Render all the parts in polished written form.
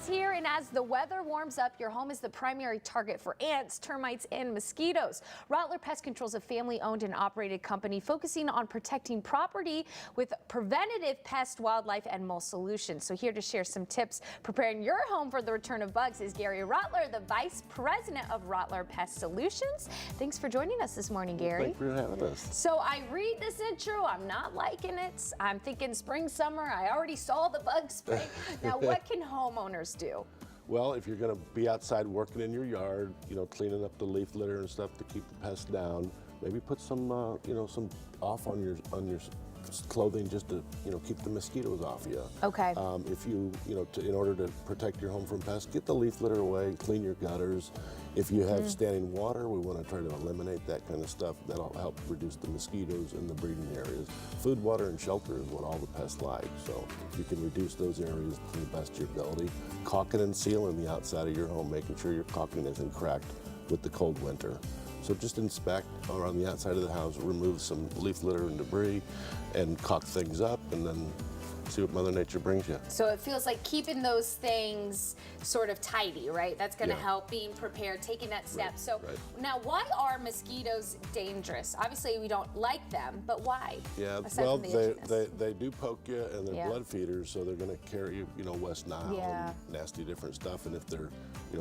here, and as the weather warms up, your home is the primary target for ants, termites, and mosquitoes. Rottler Pest Control is a family-owned and operated company focusing on protecting property with preventative pest, wildlife, and mold solutions. So here to share some tips preparing your home for the return of bugs is Gary Rottler, the Vice President of Rottler Pest Solutions. Thanks for joining us this morning, Gary. Thanks for having us. So I read this intro, I'm not liking it. I'm thinking spring, summer, I already saw the bug spray. Now what can homeowners do? Well, if you're going to be outside working in your yard, cleaning up the leaf litter and stuff to keep the pests down, maybe put some, some off on your clothing just to, keep the mosquitoes off you. Okay. If you, in order to protect your home from pests, get the leaf litter away, clean your gutters. If you have standing water, we want to try to eliminate that kind of stuff. That'll help reduce the mosquitoes in the breeding areas. Food, water, and shelter is what all the pests like. So you can reduce those areas to the best of your ability. Caulking and sealing the outside of your home, making sure your caulking isn't cracked with the cold winter. So just inspect around the outside of the house, remove some leaf litter and debris, and caulk things up, and then see what Mother Nature brings you. So it feels like keeping those things sort of tidy, right? That's going to help being prepared, taking that step. Now, why are mosquitoes dangerous? Obviously, we don't like them, but why? Yeah, well, they do poke you, and they're blood feeders, so they're going to carry you, West Nile and nasty different stuff. And if they're,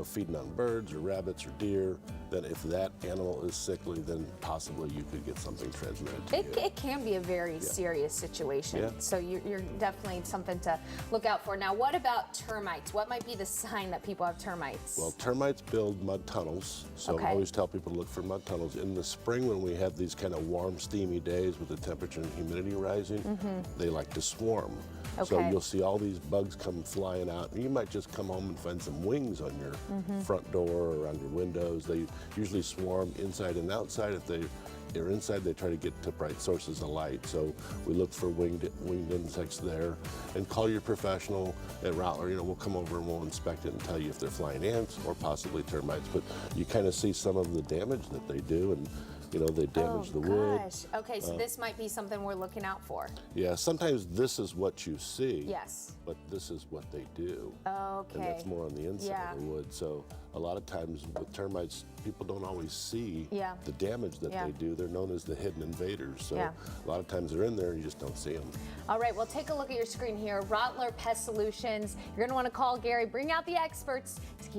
feeding on birds or rabbits or deer, then if that animal is sickly, then possibly you could get something transmitted to you. It can be a very serious situation. Yeah. So you're definitely something to look out for. Now, what about termites? What might be the sign that people have termites? Well, termites build mud tunnels, so I always tell people to look for mud tunnels. In the spring, when we have these kind of warm, steamy days with the temperature and humidity rising, they like to swarm. So you'll see all these bugs come flying out, and you might just come home and find some wings on your front door or on your windows. They usually swarm inside and outside. If they're inside, they try to get to bright sources of light. So we look for winged insects there, and call your professional at Rottler. We'll come over and we'll inspect it and tell you if they're flying ants or possibly termites. But you kind of see some of the damage that they do, and they damage the wood. Okay, so this might be something we're looking out for. Yeah, sometimes this is what you see. Yes. But this is what they do. Okay. And that's more on the inside of the wood. So a lot of times with termites, people don't always see the damage that they do. They're known as the hidden invaders. So a lot of times they're in there and you just don't see them. All right, well, take a look at your screen here. Rottler Pest Solutions. You're going to want to call Gary, bring out the experts to keep